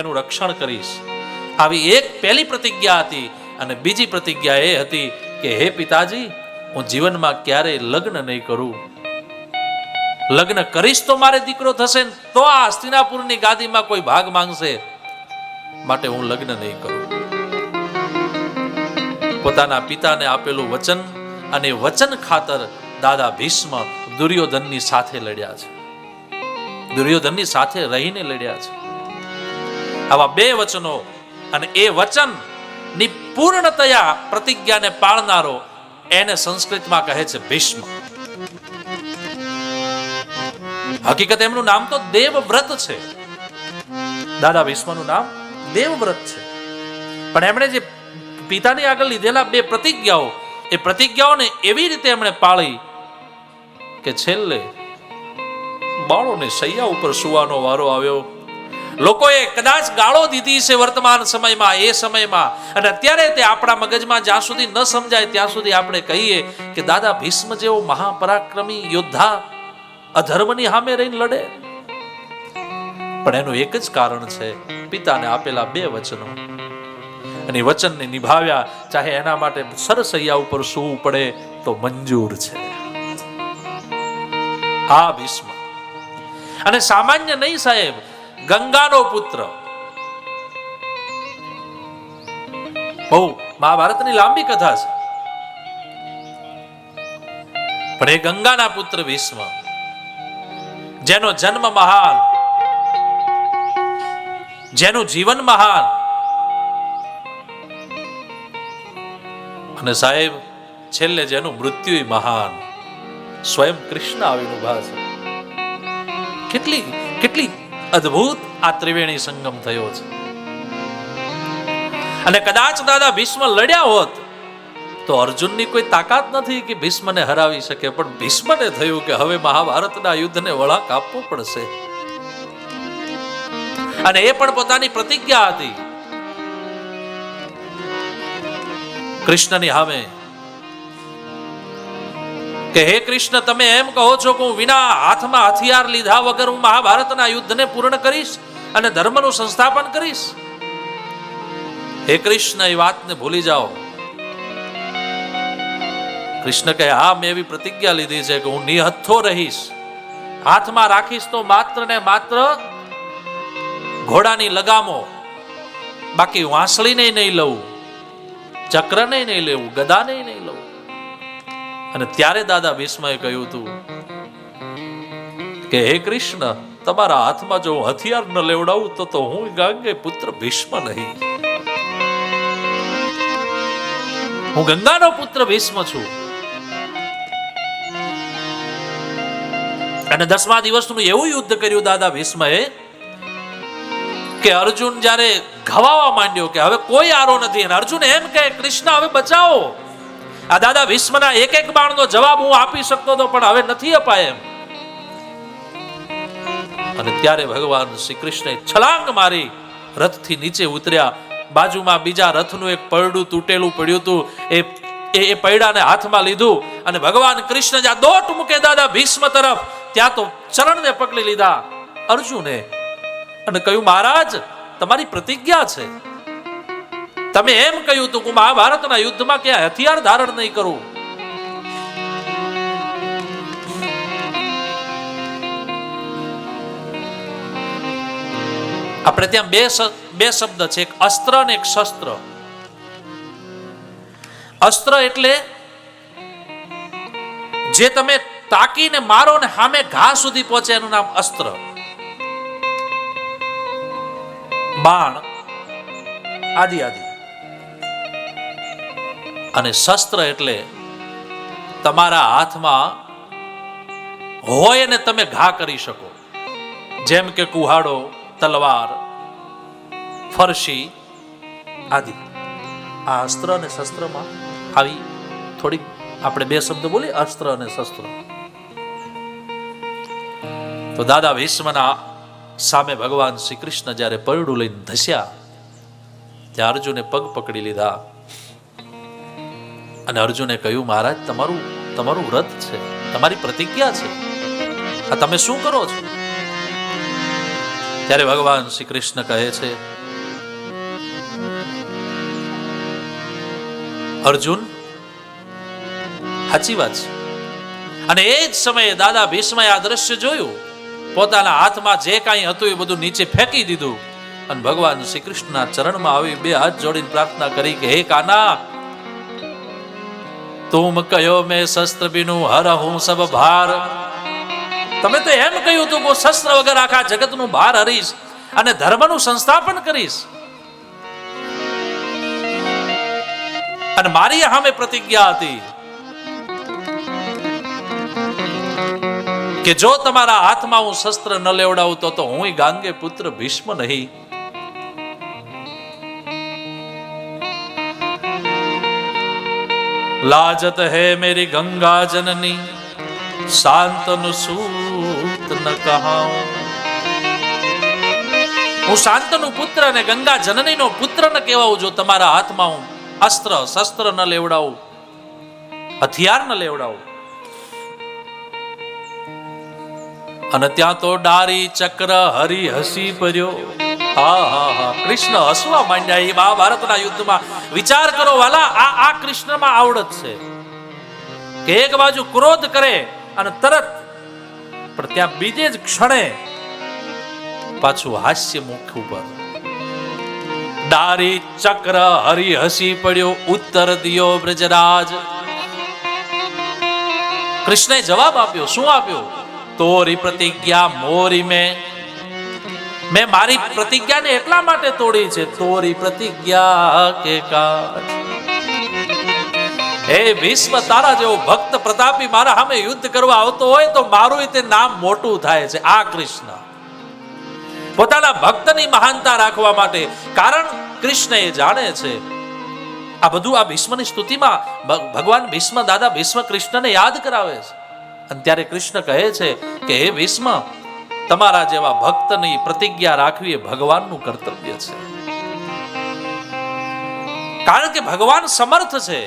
એનું રક્ષણ કરીશ. આવી એક પહેલી પ્રતિજ્ઞા હતી. અને બીજી પ્રતિજ્ઞા એ હતી કે હે પિતાજી, હું જીવનમાં ક્યારેય લગ્ન નહીં કરું. લગ્ન કરીશ તો મારે દીકરો થશે, તો આ હસ્તિનાપુરની ગાદીમાં કોઈ ભાગ માંગશે, માટે હું લગ્ન નહીં કરું. પોતાના પિતાને આપેલું વચન અને વચન ખાતર દાદા ભીષ્મ દુર્યોધનની સાથે લડ્યા છે. દુર્યોધનની સાથે રહીને લડ્યા છે. આવા બે વચનો અને એ વચન ની પૂર્ણતયા પ્રતિજ્ઞાને પાળનારો એને સંસ્કૃતમાં કહે છે ભીષ્મ. હકીકત એમનું નામ તો દેવવ્રત છે. દાદા ભીષ્મનું નામ દેવવ્રત છે. પણ એમણે જે પિતાની આગળ લીધેલા બે પ્રતિજ્ઞાઓ, એ પ્રતિજ્ઞાઓને એવી રીતે એમણે પાળી કે છેલ્લે બાળોને શૈયા ઉપર સુવાનો વારો આવ્યો. લોકોએ કદાચ ગાળો દીધી છે વર્તમાન સમયમાં, એ સમયમાં, અને અત્યારે તે આપણા મગજમાં જ્યાં સુધી ન સમજાય ત્યાં સુધી આપણે કહીએ કે દાદા ભીષ્મ જેવો મહાપરાક્રમી યોદ્ધા અધર્મની સામે રહીને લડે. પણ એનું એક જ કારણ છે, પિતાને આપેલા બે વચનો, અને વચનને નિભાવ્યા, ચાહે એના માટે સરસૈયા ઉપર સૂવું પડે તો મંજૂર છે. આ ભીષ્મ અને સામાન્ય નહીં સાહેબ, ગંગાનો પુત્ર. બહુ મહાભારતની લાંબી કથા છે, પણ એ ગંગાના પુત્ર ભીષ્મ, જેનો જન્મ મહાન, જેનું જીવન મહાન, અને સાહેબ છેલ્લે જેનું મૃત્યુ મહાન, સ્વયં કૃષ્ણ આવીને ઉભા છે. કેટલી અદ્ભુત આ ત્રિવેણી સંગમ થયો છે. અને કદાચ દાદા ભીષ્મ લડ્યા હોત તો અર્જુનની કોઈ તાકાત નથી કે ભીષ્મને હરાવી શકે, પણ ભીષ્મને થયું કે હવે મહાભારતના યુદ્ધને વળાંક આપવો પડશે. અને એ પણ પોતાની પ્રતિજ્ઞા હતી કૃષ્ણની સામે કે હે કૃષ્ણ, તમે એમ કહો છો કે હું વિના હાથમાં હથિયાર લીધા વગર હું મહાભારતના યુદ્ધને પૂર્ણ કરીશ અને ધર્મનું સંસ્થાપન કરીશ? હે કૃષ્ણ, એ વાતને ભૂલી જાઓ. કૃષ્ણ કહે, હા, મેં એવી પ્રતિજ્ઞા લીધી છે કે હું નિહથ્થો રહીશ. હાથમાં રાખીશ તો માત્ર ને માત્ર ઘોડાની લગામો, બાકી વાંસળીને નહીં લઉં, ચક્રને નહીં લેવું, ગદાને નહીં લઉં. અને ત્યારે દાદા ભીષ્મએ કહ્યું હતું કે હે કૃષ્ણ, તમારા હાથમાં જો હથિયાર ન લેવડાવું તો હું ગાંગે પુત્ર ભીષ્મ નહીં. હું ગંગાનો પુત્ર ભીષ્મ છું. અને 10મા દિવસનું એવું યુદ્ધ કર્યું દાદા ભીષ્મએ કે અર્જુન જ્યારે ઘવાવા માંડ્યો કે હવે કોઈ આરો નથી, અને અર્જુન એમ કહે, કૃષ્ણ હવે બચાવો. આ દાદા ભીષ્મના એક એક બાણનો જવાબ હું આપી શકતો હતો, પણ હવે નથી અપાય એમ. અને ત્યારે ભગવાન શ્રી કૃષ્ણે છલાંગ મારી રથથી નીચે ઉતર્યા. બાજુમાં બીજા રથનું એક પૈડું તૂટેલું પડ્યું હતું, એ પૈડાને હાથમાં લીધું અને ભગવાન કૃષ્ણ જ્યાં દોટ મૂકે દાદા ભીષ્મ તરફ, ત્યાં તો ચરણને પકડી લીધા અર્જુને અને કહ્યું, મહારાજ, તમારી પ્રતિજ્ઞા છે, તમે એમ કહ્યું હતું કે મહાભારતના યુદ્ધમાં ક્યાં હથિયાર ધારણ નહીં કરું. આપણે ત્યાં બે શબ્દ છે, એક અસ્ત્ર અને એક શસ્ત્ર. અસ્ત્ર એટલે જે તમે તાકીને મારો ને સામે ઘા સુધી પહોંચે એનું નામ અસ્ત્ર. બાણ આદિ આદિ. અને શસ્ત્ર એટલે તમારા હાથમાં હોય ને તમે ઘા કરી શકો, જેમ કે કુહાડો, તલવાર, ફરસી આદિ. આ અસ્ત્ર અને શસ્ત્રમાં આવી થોડીક આપણે બે શબ્દ બોલીએ, અસ્ત્ર અને શસ્ત્ર. તો દાદા ભીષ્મના સામે ભગવાન શ્રી કૃષ્ણ જ્યારે પૈડું લઈને ધસ્યા, ત્યાં અર્જુને પગ પકડી લીધા અને અર્જુને કહ્યું, મહારાજ, તમારું વ્રત છે, તમારી પ્રતિજ્ઞા છે, આ તમે શું કરો છો? ત્યારે ભગવાન શ્રી કૃષ્ણ કહે છે, અર્જુન, સાચી વાત છે. અને એ જ સમયે દાદા ભીષ્મએ આ દ્રશ્ય જોયું, પોતાના હાથમાં જે કાંઈ હતું એ બધું નીચે ફેંકી દીધું અને ભગવાન શ્રી કૃષ્ણના ચરણમાં આવી બે હાથ જોડીને પ્રાર્થના કરી કે હે કાના, તુમ કયો મેં શસ્ત્ર બિનું હર હું સબ ભાર. તમે તો એમ કહ્યું હતું કે શસ્ત્ર વગર આખા જગતનું ભાર હરીશ અને ધર્મનું સંસ્થાપન કરીશ. અને મારી સામે પ્રતિજ્ઞા હતી કે જો તમારા હાથમાં હું શસ્ત્ર ન લેવડાવું તો હું ગાંગે પુત્ર ભીષ્મ નહીં. લાજત હે મેરી ગંગા જનની, શાંતનુ સૂત ન કહાઉં. હું શાંતનુ પુત્ર અને ગંગા જનનીનો પુત્ર ન કહેવાઉં જો તમારા હાથમાં હું અસ્ત્ર શસ્ત્ર ન લેવડાવું, હથિયાર ન લેવડાવું. અને ત્યાં તો ડારી ચક્ર હરી હસી પડ્યો. કૃષ્ણ હસવા માંડ્યા. એ મહાભારતના યુદ્ધમાં વિચાર કરો વાલા, આ કૃષ્ણમાં આવડત છે કે એક બાજુ ક્રોધ કરે અને તરત, પણ ત્યાં બીજે જ ક્ષણે પાછું હાસ્ય મુખ ઉપર. ડારી ચક્ર હરી હસી પડ્યો, ઉત્તર દિયો બ્રજરાજ. કૃષ્ણે જવાબ આપ્યો. શું આપ્યો? તોરી પ્રતિજ્ઞા મોરી મેં મારી પ્રતિજ્ઞાને એટલા માટે તોડી છે, તોરી પ્રતિજ્ઞા કે કાજ. હે ભીષ્મ, તારા જેવો ભક્ત પ્રતાપી મારા સામે યુદ્ધ કરવા આવતો હોય તો મારું તે નામ મોટું થાય છે. આ કૃષ્ણ પોતાના ભક્તની મહાનતા રાખવા માટે, કારણ કૃષ્ણ એ જાણે છે આ બધું. આ ભીષ્મની સ્તુતિમાં ભગવાન ભીષ્મ, દાદા ભીષ્મ કૃષ્ણને યાદ કરાવે છે. અને ત્યારે કૃષ્ણ કહે છે કે હે ભીષ્મ, તમારા જેવા ભક્તની પ્રતિજ્ઞા રાખવી એ ભગવાનનું કર્તવ્ય છે. કારણ કે ભગવાન સમર્થ છે.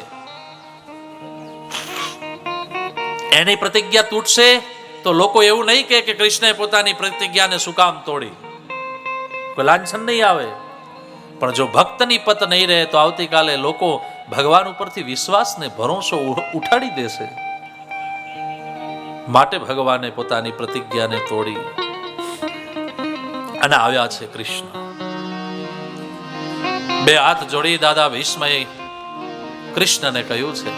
એની પ્રતિજ્ઞા તૂટશે તો લોકો એવું નહીં કહે કે કૃષ્ણએ પોતાની પ્રતિજ્ઞાને શું કામ તોડી. કોઈ લાંછન નહીં આવે. પણ જો ભક્તની પત નહીં રહે તો આવતીકાલે લોકો ભગવાન ઉપરથી વિશ્વાસને ભરોસો ઉઠાડી દેશે. માટે ભગવાને પોતાની પ્રતિજ્ઞાને તોડી અને આવ્યા છે કૃષ્ણ. બે હાથ જોડી દાદા ભીષ્મએ કૃષ્ણને કહ્યું છે,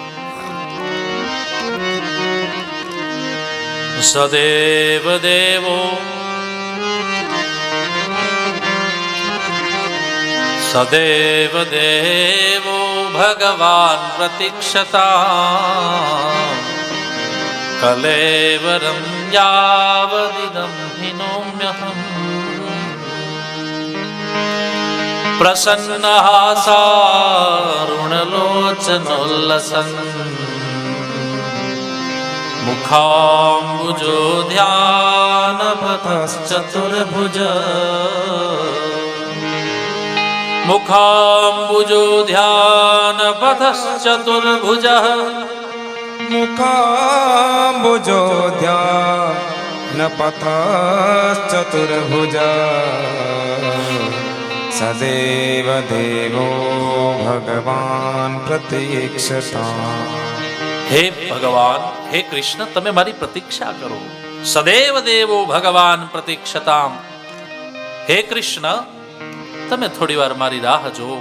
સદેવ દેવો સદેવ દેવો ભગવાન પ્રતીક્ષતા કલેવરમ યાવદિદમ હિનોમ્યહમ પ્રસન્નહાસારુણલોચનોલ્લસન મુખાંબુજો ધ્યાનપથશ્ચતુર્ભુજ મુખાંબુજો ધ્યાનપથશ્ચતુર્ભુજ મુખાંબુજો ધ્યાનપથશ્ચતુર્ભુજ સદેવ દેવો ભગવાન પ્રતીક્ષતા. હે ભગવાન, હે કૃષ્ણ, તમે મારી પ્રતીક્ષા કરો. સદેવ દેવો ભગવાન પ્રતીક્ષતામ. હે કૃષ્ણ, તમે થોડી વાર મારી રાહ જુઓ.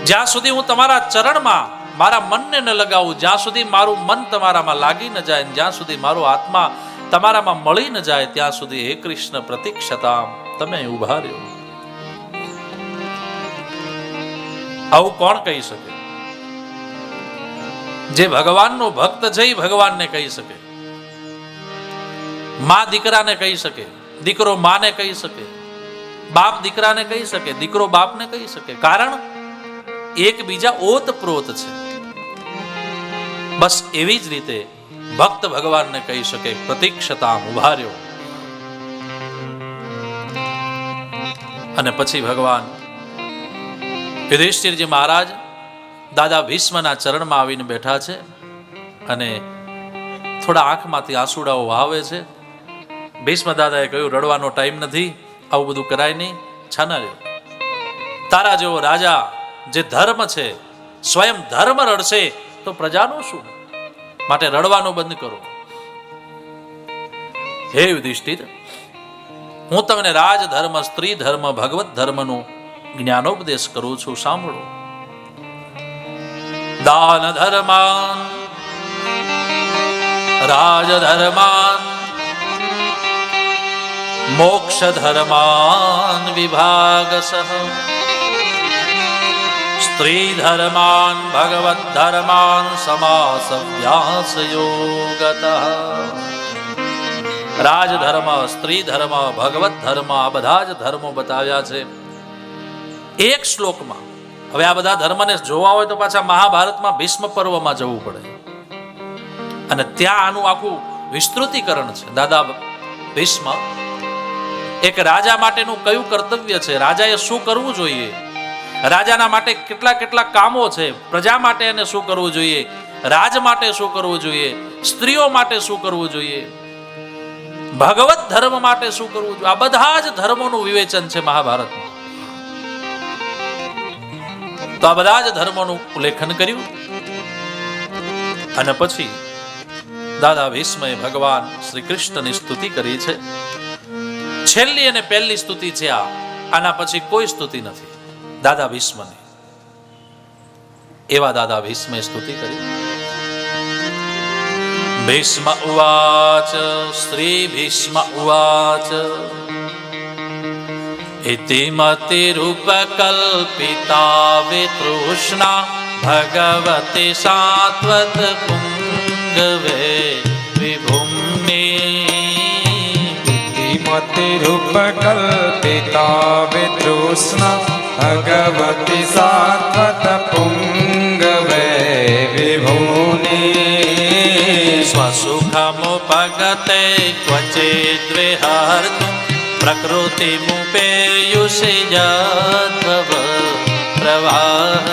જ્યાં સુધી હું તમારા ચરણમાં મારા મનને ન લગાવું, જ્યાં સુધી મારું મન તમારામાં લાગી ન જાય, જ્યાં સુધી મારો આત્મા તમારામાં મળી ન જાય, ત્યાં સુધી હે કૃષ્ણ પ્રતીક્ષતામ, તમે ઉભા રહ્યો. આવું કોણ કહી શકે? જે ભગવાનનો ભક્ત છે એ ભગવાનને કહી શકે. માં દીકરાને કહી શકે, દીકરો માને કહી શકે, બાપ દીકરાને કહી શકે, દીકરો બાપને કહી શકે. કારણ એકબીજા ઓતપ્રોત છે. બસ એવી જ રીતે ભક્ત ભગવાનને કહી શકે, પ્રતીક્ષતામ, ઉભા રહ્યો. અને પછી ભગવાન યુધિષ્ઠિરજી મહારાજ દાદા ભીષ્મના ચરણમાં આવીને બેઠા છે અને થોડા આંખમાંથી આંસુડાઓ વહાવે છે ભીષ્મ દાદાએ કહ્યું, રડવાનો ટાઈમ નથી, આવું બધું કરાય નહીં, છાના રહ્યો. તારા જેવો રાજા જે ધર્મ છે, સ્વયં ધર્મ રડશે તો પ્રજાનું શું? માટે રડવાનું બંધ કરો. હે યુધિષ્ઠિર, હું તમને રાજધર્મ, સ્ત્રી ધર્મ, ભગવત ધર્મનું જ્ઞાનોપદેશ કરું છું, સાંભળો. દાન ધર્માન, રાજધર્માન, મોક્ષ ધર્માન વિભાગસઃ, સ્ત્રી ધર્માન, ભગવત ધર્માન સમાસવ્યાસ યોગતઃ. રાજધર્મ, સ્ત્રી ધર્મ, ભગવત ધર્મ, આ બધા જ ધર્મો બતાવ્યા છે એક શ્લોકમાં. હવે આ બધા ધર્મને જોવા હોય તો પાછા મહાભારતમાં ભીષ્મ પર્વમાં જવું પડે, અને ત્યાં આનું આખું વિસ્તૃતીકરણ છે. દાદા ભીષ્મ એક રાજા માટેનું કયું કર્તવ્ય છે, રાજાએ શું કરવું જોઈએ, રાજાના માટે કેટલા કેટલા કામો છે, પ્રજા માટે એને શું કરવું જોઈએ, રાજ માટે શું કરવું જોઈએ, સ્ત્રીઓ માટે શું કરવું જોઈએ, ભગવત ધર્મ માટે શું કરવું જોઈએ, આ બધા જ ધર્મોનું વિવેચન છે મહાભારતમાં. તો આ બધા જ ધર્મોનું ઉલ્લેખન કર્યું, અને પછી દાદા ભીષ્મએ ભગવાન શ્રી કૃષ્ણની સ્તુતિ કરી છે. છેલ્લી અને પહેલી સ્તુતિ છે આ, આના પછી કોઈ સ્તુતિ નથી દાદા ભીષ્મની. એવા દાદા ભીષ્મે સ્તુતિ કરી. ભીષ્મ ઉવાચ, શ્રી ભીષ્મ ઉવાચ, ઇતિમતિરૂપકલ્પિતા વિતૃષ્ણા ભગવતી સાત્વત પુંગવે વિભુમ્ને. ઇતિમતિરૂપકલ્પિતા વિતૃષ્ણા ભગવતી સાત્વત પુંગવે વિભુમ્ને. સ્વસુખમુપગતે ક્વચિદ વિહર્તું પ્રકૃતિમુપેયુષે યદ્ભવ પ્રવાહ.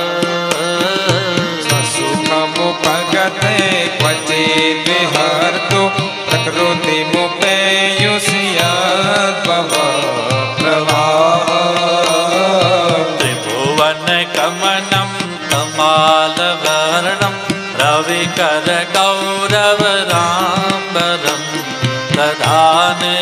સ્વસુખમુપગતે ક્વચિદ વિહર્તું પ્રકૃતિમુપેયુષે યદ્ભવ પ્રવાહ. ત્રિભુવન કમનમ કમાલવર્ણમ રવિકર ગૌરવરામ્બરમ દધાને.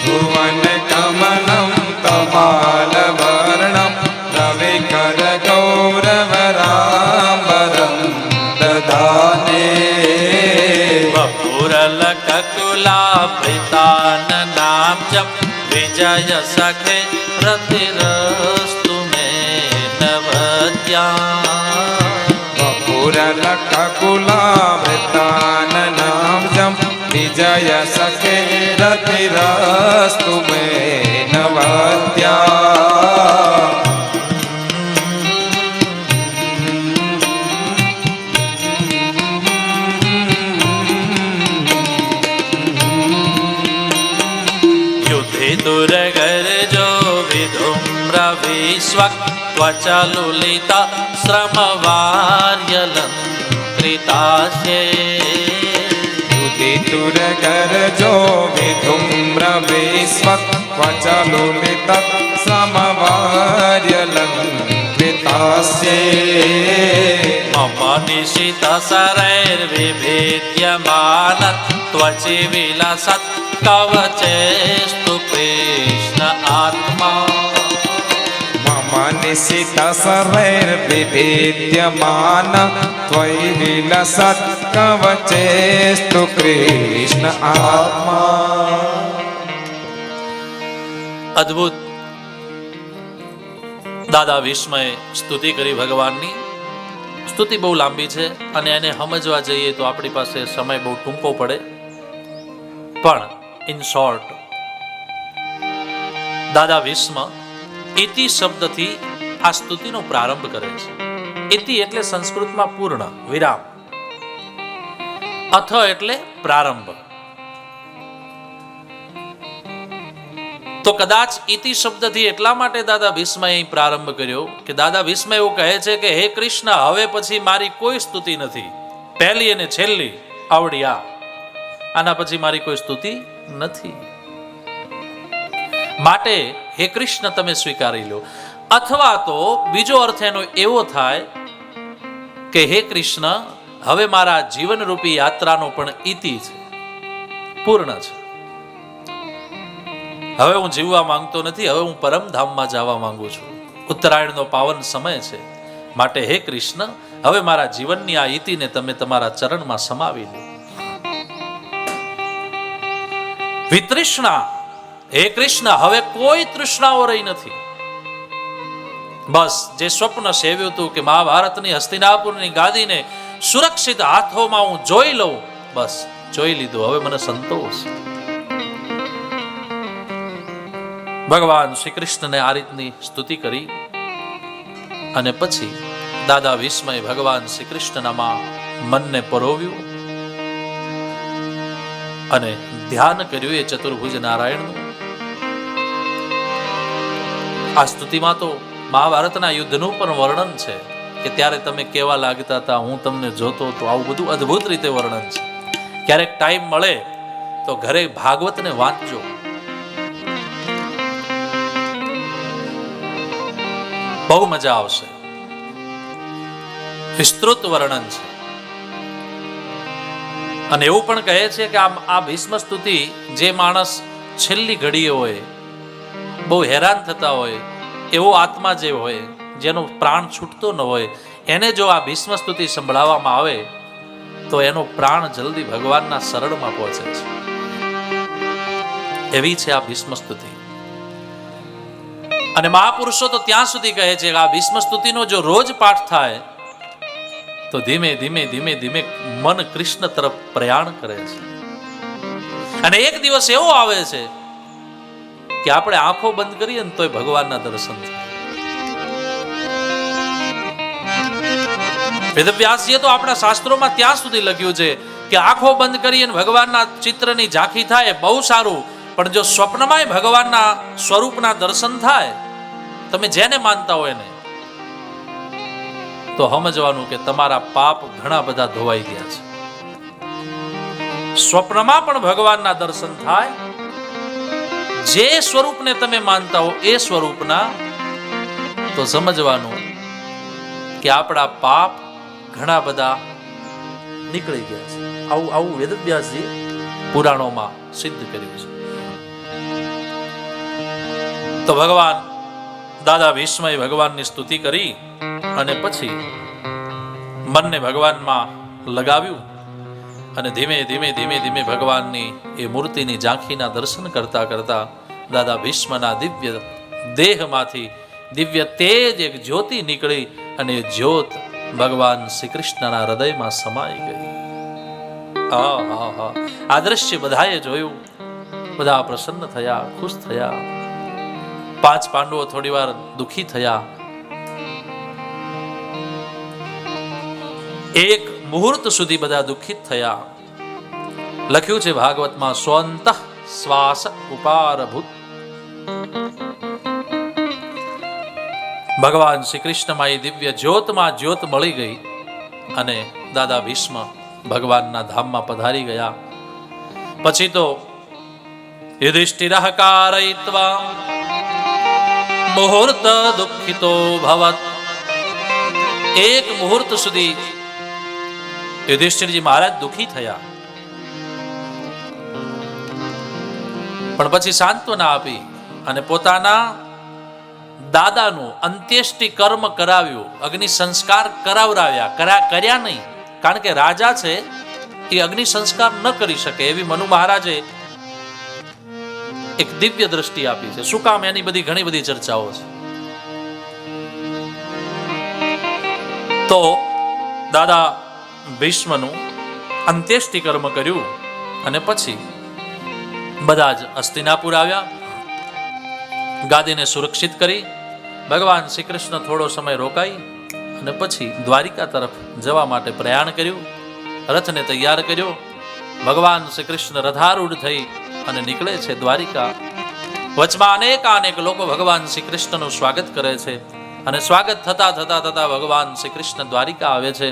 ભુવન કમલમ કમાલવર્ણમ રવિકર ગૌરવરામ્બરમ દધાને. વપુરલકકુલાભૃતાનનાબ્જં વિજય સખે રતિરસ્તુ મે નવદ્યા. વપુરલકકુલાભૃતાનનાબ્જં વિજય સખે રતિરસ્તુ મે નવદ્યા. યુધે દુર્ગરજો વિધુમ્રવિશ્વક ત્વચલુલિતા શ્રમવાર્યલંકૃતાસ્યે. તુરગરજો વિધુમ્રવિશ્વક ક્વચલુલિત સમવાર્યલંકૃતાસ્યે. મમ નિશિત શરૈર્વિભેદ્યમાન ત્વચિ વિલસત કવચેસ્તુ કૃષ્ણ આત્મા. મમ નિશિત શરૈર્વિભેદ્યમાન ત્વયि વિલસત કવચેસ્તુ કૃષ્ણ આત્મા. અદ્ભુત દાદા ભીષ્મએ સ્તુતિ કરી ભગવાનની. સ્તુતિ બહુ લાંબી છે અને એને સમજવા જઈએ તો આપણી પાસે સમય બહુ ટૂંકો પડે, પણ ઇન શોર્ટ દાદા ભીષ્મ ઇતિ શબ્દથી આ સ્તુતિનો પ્રારંભ કરે છે. ઇતિ એટલે સંસ્કૃતમાં પૂર્ણ, વિરામ. અથ એટલે પ્રારંભ. તો કદાચ ઇતિ શબ્દથી એટલા માટે દાદા ભીષ્મએ અહીં પ્રારંભ કર્યો કે દાદા ભીષ્મ એવું કહે છે કે હે કૃષ્ણ, હવે પછી મારી કોઈ સ્તુતિ નથી, પહેલી અને છેલ્લી આવડી આ. આના પછી મારી કોઈ સ્તુતિ નથી. માટે હે કૃષ્ણ તમે સ્વીકારી લો. અથવા તો બીજો અર્થ એનો એવો થાય કે હે કૃષ્ણ, હવે મારા જીવનરૂપી યાત્રાનો પણ ઇતિ છે, પૂર્ણ છે. હવે હું જીવવા માંગતો નથી, હવે હું પરમધામમાં જવા માંગુ છું. ઉત્તરાયણનો પાવન સમય છે. માટે હે કૃષ્ણ, હવે મારા જીવનની આ ઇતિને તમે તમારા ચરણમાં સમાવી લો. વિતૃષ્ણા, હે કૃષ્ણ, હવે કોઈ તૃષ્ણાઓ રહી નથી. બસ જે સ્વપ્ન સેવ્યું હતું કે મહાભારતની હસ્તિનાપુરની ગાદીને સુરક્ષિત હાથોમાં હું જોઈ લઉં, બસ જોઈ લીધું. હવે મને સંતોષ. ભગવાન શ્રી કૃષ્ણને આ રીતની સ્તુતિ કરી અને પછી દાદા વિસ્મય ભગવાન શ્રી કૃષ્ણનામાં મનને પરોવ્યું અને ધ્યાન કર્યું એ ચતુર્ભુજ નારાયણનું. આ સ્તુતિમાં તો મહાભારતના યુદ્ધનું પણ વર્ણન છે કે ત્યારે તમે કેવા લાગતા હતા, હું તમને જોતો તો. આવું બધું અદ્ભુત રીતે વર્ણન છે. ક્યારેક ટાઈમ મળે તો ઘરે ભાગવતને વાંચજો. બહુ મજા આવશે. વિસ્તૃત વર્ણન છે. અને એવું પણ કહે છે કે આ ભીષ્મ સ્તુતિ જે માણસ છેલ્લી ઘડીએ હોય, બહુ હેરાન થતા હોય, એવો આત્મા જે હોય, જેનો પ્રાણ છૂટતો ન હોય, એને જો આ ભીષ્મ સ્તુતિ સંભળાવવામાં આવે તો એનો પ્રાણ જલ્દી ભગવાનના શરણમાં પહોંચે છે. એવી છે આ ભીષ્મ સ્તુતિ. અને મહાપુરુષો તો ત્યાં સુધી કહે છે કે આ ભીષ્મ સ્તુતિનો જો રોજ પાઠ થાય તો ધીમે ધીમે ધીમે ધીમે મન કૃષ્ણ તરફ પ્રયાણ કરે છે. અને એક દિવસ એવો આવે છે કે આપણે આંખો બંધ કરીએ ને તોય ભગવાનના દર્શન થાય. વેદવ્યાસજીએ તો આપણા શાસ્ત્રોમાં ત્યાં સુધી લખ્યું છે કે આંખો બંધ કરીએ ભગવાનના ચિત્રની ઝાંખી થાય બહુ સારું, પણ જો સ્વપ્નમાં ભગવાનના સ્વરૂપના દર્શન થાય, તમે જેને માનતા હોય ને, તો સમજવાનું કે તમારા પાપ ઘણા બધા ધોવાઈ ગયા છે. સ્વપ્નમાં પણ ભગવાનના દર્શન થાય, જે સ્વરૂપને તમે માનતા હો એ સ્વરૂપના, તો સમજવાનું કે આપણા પાપ ઘણા બધા નીકળી ગયા છે. આવું વેદવ્યાસજી પુરાણોમાં સિદ્ધ કર્યું છે. તો ભગવાન દાદા ભીષ્મએ ભગવાનની સ્તુતિ કરી અને પછી મનને ભગવાનમાં લગાવ્યું અને ધીમે ધીમે ધીમે ધીમે ભગવાનની એ મૂર્તિની ઝાંખીના દર્શન કરતા કરતા દાદા ભીષ્મના દિવ્ય દેહમાંથી દિવ્ય તેજ એક જ્યોતિ નીકળી અને જ્યોત ભગવાન શ્રી કૃષ્ણના હૃદયમાં સમાઈ ગઈ. આ દ્રશ્ય બધાએ જોયું, બધા પ્રસન્ન થયા, ખુશ થયા. 5 પાંડવો થોડી વાર દુખી થયા. એક મુહૂર્ત સુધી બધા દુઃખિત થયા. લખ્યું છે ભાગવતમાં, સ્વંત શ્વાસ ઉપારભૂત. ભગવાન શ્રી કૃષ્ણમાં એ દિવ્ય જ્યોતમાં જ્યોત મળી ગઈ અને દાદા ભીષ્મ ભગવાનના ધામમાં પધારી ગયા. પછી તો યુધિષ્ઠિરઃ કારયિત્વા મુહૂર્ત દુઃખિતો ભવત. એક મુહૂર્ત સુધી યુધિષ્ઠિરજી મહારાજ દુઃખી થયા, પણ પછી સાંત્વના આપી અને પોતાના દાદાનું અંત્યેષ્ટિ કર્મ કરાવ્યું, અગ્નિ સંસ્કાર કરાવરાવ્યા. કર્યા નહીં, કારણ કે રાજા છે એ અગ્નિ સંસ્કાર ન કરી શકે એવી મનુ મહારાજે એક દિવ્ય દ્રષ્ટિ આપી છે. શું કામ? એની બધી ઘણી બધી ચર્ચાઓ છે. તો દાદા ભીષ્મનું અંત્યેષ્ટિ કર્મ કર્યું અને પછી બધા જ હસ્તિનાપુર આવ્યા. ગાદીને સુરક્ષિત કરી ભગવાન શ્રી કૃષ્ણ થોડો સમય રોકાઈ અને પછી દ્વારિકા તરફ જવા માટે પ્રયાણ કર્યું. રથને તૈયાર કર્યો. ભગવાન શ્રી કૃષ્ણ રથારૂઢ થઈ અને નીકળે છે દ્વારિકા. વચમાં અનેક લોકો ભગવાન શ્રી કૃષ્ણનું સ્વાગત કરે છે અને સ્વાગત થતા થતા થતા ભગવાન શ્રી કૃષ્ણ દ્વારિકા આવે છે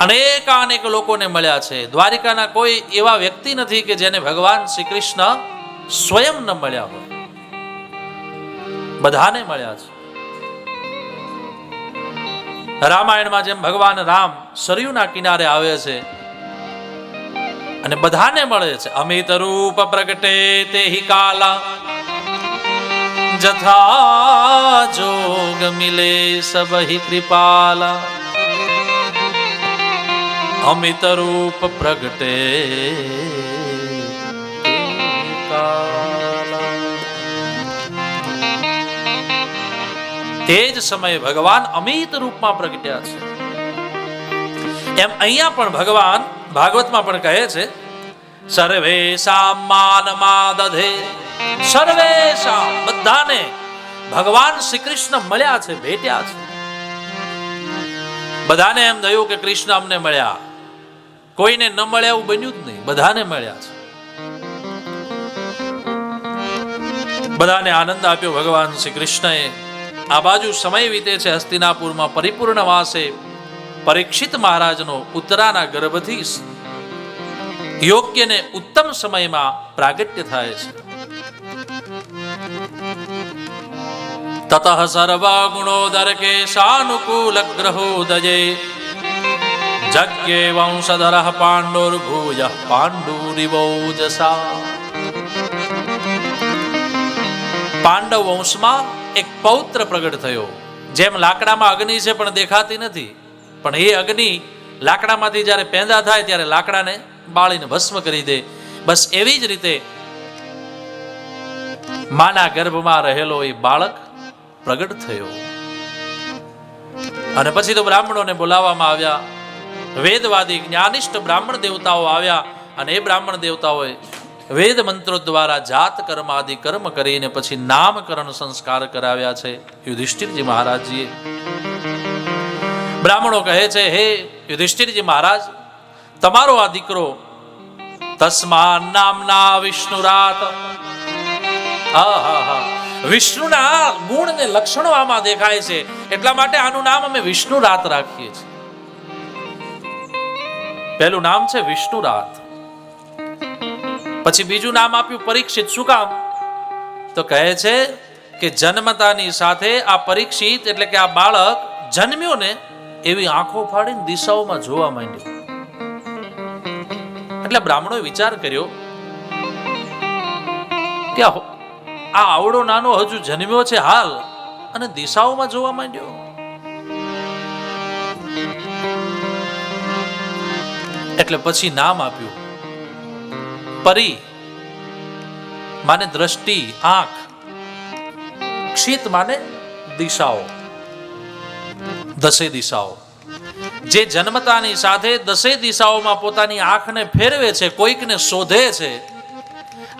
અનેક લોકોને મળ્યા છે. દ્વારિકાના કોઈ એવા વ્યક્તિ નથી કે જેને ભગવાન શ્રી કૃષ્ણ સ્વયં ન મળ્યા હોય. બધાને મળ્યા છે. રામાયણમાં જેમ ભગવાન રામ સરયુના કિનારે આવે છે અને બધાને મળે છે. અમિત રૂપ પ્રગટે તેહિ કાલા જથા જોગ મિલે સબહિ કૃપાલા. અમિત રૂપ પ્રગટે તે જ સમયે ભગવાન અમિત રૂપમાં પ્રગટ્યા છે. એમ અહીંયા પણ ભગવાન ભાગવતમાં પણ કહે છે, સર્વેષાં માનમાં દધે. સર્વેષાં બધાને ભગવાન શ્રી કૃષ્ણ મળ્યા છે, ભેટ્યા છે. બધાને એમ થયું કે કૃષ્ણ અમને મળ્યા. કોઈને ન મળ્યા એવું બન્યું જ નહીં, બધાને મળ્યા છે. બધાને આનંદ આપ્યો ભગવાન શ્રી કૃષ્ણએ. આ બાજુ સમય વીતે છે હસ્તિનાપુરમાં પરિપૂર્ણ વાસે પરીક્ષિત મહારાજનો ઉત્તરાના ગર્ભથી યોગ્ય ને ઉત્તમ સમયમાં પ્રાગટ્ય થાય છે. તતઃ સર્વ ગુણોદર કે સાનુકૂલ ગ્રહોદયે જગ્યે વંશધરઃ પાંડુર્ભૂયઃ પાંડુરિવોજસા. પાંડવ વંશમાં એક પૌત્ર પ્રગટ થયો. જેમ લાકડામાં અગ્નિ છે પણ દેખાતી નથી, પણ એ અગ્નિ લાકડામાંથી જ્યારે પેદા થાય ત્યારે લાકડાને બાળીને ભસ્મ કરી દે. બસ એવી જ રીતે માના ગર્ભમાં રહેલો એ બાળક પ્રગટ થયો. અને પછી તો બ્રાહ્મણોને બોલાવવામાં આવ્યા. વેદવાદી જ્ઞાનિષ્ઠ બ્રાહ્મણ દેવતાઓ આવ્યા અને એ બ્રાહ્મણ દેવતાઓએ વેદ મંત્રો દ્વારા જાત કર્મ આદિ કર્મ કરીને પછી નામકરણ સંસ્કાર કરાવ્યા છે યુધિષ્ઠિરજી મહારાજજીએ. બ્રાહ્મણો કહે છે, હે યુધિષ્ઠિરજી મહારાજ, તમારો આ દીકરો તસ્મા નામના વિષ્ણુરાત. વિષ્ણુના ગુણ ને લક્ષણો આમાં દેખાય છે, એટલા માટે આનું નામ અમે વિષ્ણુરાત રાખીએ છીએ. પહેલું નામ છે વિષ્ણુરાત. પછી બીજું નામ આપ્યું પરીક્ષિત. શું કામ? તો કહે છે કે જન્મતાની સાથે આ પરીક્ષિત એટલે કે આ બાળક જન્મ્યો ને એવી આંખો ફાડીને દિશાઓમાં જોવા માંડ્યો. એટલે બ્રાહ્મણોએ વિચાર કર્યો કે આ આવડો નાનો હજુ જન્મ્યો છે હાલ અને દિશાઓમાં જોવા માંડ્યો. એટલે પછી નામ આપ્યું પરી. માને દ્રષ્ટિ, આંખ. ક્ષિત માને દિશાઓ, દસે દિશાઓ. જે જન્મતાની સાથે દસે દિશાઓમાં પોતાની આંખને ફેરવે છે, કોઈકને શોધે છે.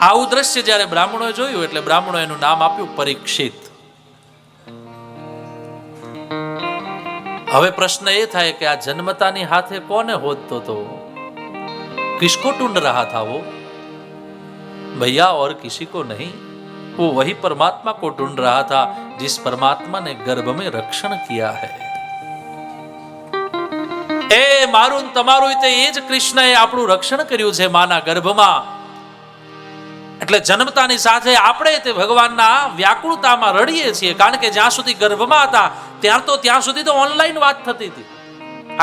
આવું દ્રશ્ય જ્યારે બ્રાહ્મણોએ જોયું એટલે બ્રાહ્મણો એનું નામ આપ્યું પરીક્ષિત. હવે પ્રશ્ન એ થાય કે આ જન્મતાની હાથે કોને હોદતો હતો? किसको ढूंढ रहा था वो? भैया और किसी को नहीं, वो वही परमात्मा को ढूंढ रहा था जिस परमात्मा ने गर्भ में रक्षण किया है. એ મારું તમારું તે એ જ કૃષ્ણએ આપણું રક્ષણ કર્યું છે માના ગર્ભમાં. એટલે જન્મતાની સાથે આપણે તે ભગવાનના વ્યાકુળતામાં રડીએ છીએ, કારણ કે જ્યાં સુધી ગર્ભમાં હતા ત્યાં સુધી તો ઓનલાઈન વાત થતી હતી.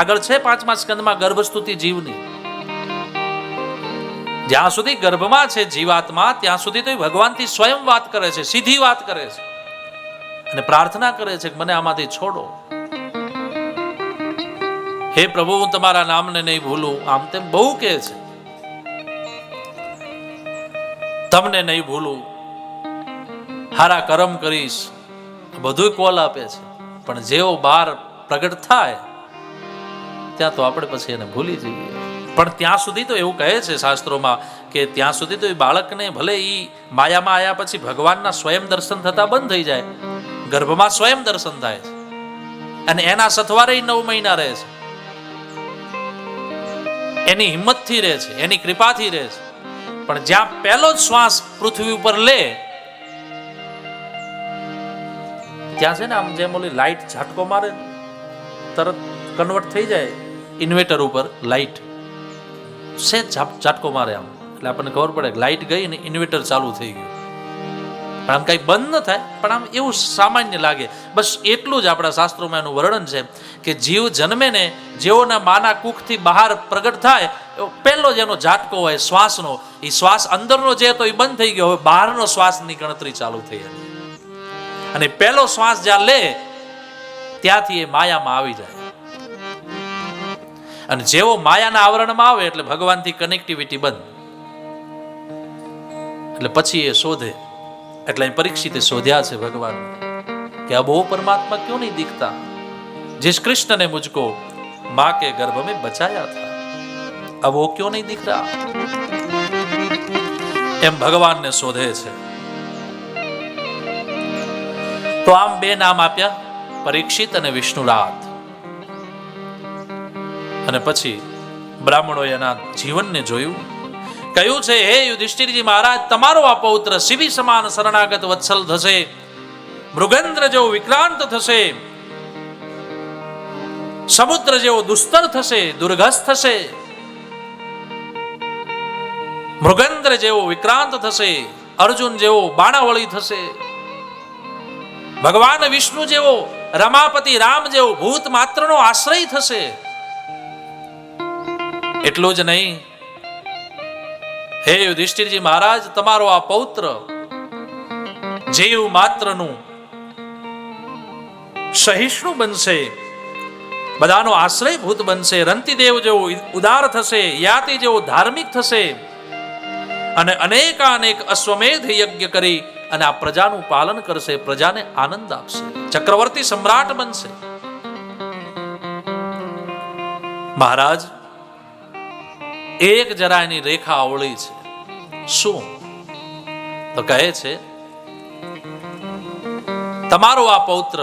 આગળ છે 5મા સ્કંદમાં ગર્ભસ્તુતિ જીવની. જ્યાં સુધી ગર્ભમાં છે જીવાત્મા ત્યાં સુધી તો ભગવાનથી સ્વયં વાત કરે છે, સીધી વાત કરે છે અને પ્રાર્થના કરે છે કે મને આમાંથી છોડો. હે પ્રભુ, હું તમારા નામને નહીં ભૂલું. આમ તેમ બહુ કહે છે, તમને નહીં ભૂલું, હારા કર્મ કરીશ, બધું કોલ આપે છે. પણ જેવો બાર પ્રગટ થાય ત્યાં તો આપણે પછી એને ભૂલી જઈએ. પણ ત્યાં સુધી તો એવું કહે છે શાસ્ત્રોમાં કે ત્યાં સુધી તો એ બાળકને ભલે એ માયામાં આવ્યા પછી ભગવાનના સ્વયં દર્શન થતા બંધ થઈ જાય, ગર્ભમાં સ્વયં દર્શન થાય છે અને એના સથવારે 9 મહિના રહે છે. એની હિંમતથી રહે છે, એની કૃપાથી રહે છે. પણ જ્યાં પહેલો જ શ્વાસ પૃથ્વી ઉપર લે ત્યાં છે ને આમ જેમ ઓલી લાઈટ ઝાટકો મારે તરત કન્વર્ટ થઈ જાય ઇન્વેટર ઉપર લાઇટ સહેજ ઝાટકો મારે આમ એટલે આપણને ખબર પડે કે લાઇટ ગઈ ને ઇન્વેટર ચાલુ થઈ ગયું. પણ આમ કંઈ બંધ ન થાય, પણ આમ એવું સામાન્ય લાગે. બસ એટલું જ આપણા શાસ્ત્રોમાં એનું વર્ણન છે કે જીવ જન્મે ને જેઓના માના કુખથી બહાર પ્રગટ થાય એવો પહેલો જ એનો ઝાટકો હોય શ્વાસનો, એ શ્વાસ અંદરનો જે હતો એ બંધ થઈ ગયો, હવે બહારનો શ્વાસની ગણતરી ચાલુ થઈ એની. અને પહેલો શ્વાસ જ્યાં લે ત્યાંથી એ માયામાં આવી જાય. અને જેવો માયાના આવરણમાં આવે એટલે ભગવાનથી કનેક્ટિવિટી બંધ. એટલે પછી એ શોધે. એટલે પરીક્ષિતે શોધ્યા છે ભગવાન કે અબ वो परमात्मा क्यों नहीं दिखता जिस कृष्ण ने मुझको मां के गर्भ में बचाया था, अब वो क्यों नहीं दिख रहा. એમ ભગવાનને શોધે છે. તો આમ બે નામ આપ્યા, પરીક્ષિત અને વિષ્ણુરાત. અને પછી બ્રાહ્મણોએ એના જીવનને જોયું. કહ્યું છે, હે યુધિષ્ઠિરજી મહારાજ, તમારો આ પૌત્ર શિબી સમાન શરણાગત વત્સલ થશે, મૃગેન્દ્ર જેવો વિક્રાંત થશે, સમુદ્ર જેવો દુસ્તર થશે, દુર્ગસ થશે. મૃગેન્દ્ર જેવો વિક્રાંત થશે, અર્જુન જેવો બાણાવળી થશે, ભગવાન વિષ્ણુ જેવો, રમાપતિ રામ જેવો ભૂત માત્રનો આશ્રય થશે. એટલું જ નહીં, હે યુધિષ્ઠિરજી મહારાજ, તમારો આ પૌત્ર જીવ માત્રનું સહિષ્ણુ બનશે, બધાનો આશ્રયભૂત બનશે, રંતિદેવ જેવો ઉદાર થશે, યાતિ જેવો ધાર્મિક થશે, અને અનેકાનેક અશ્વમેધ યજ્ઞ કરી અને આ પ્રજાનું પાલન કરશે, પ્રજાને આનંદ આપશે, ચક્રવર્તી સમ્રાટ બનશે. મહારાજ, એક જરા એની રેખા અવળી છે. શું? તો કહે છે, તમારો આ પૌત્ર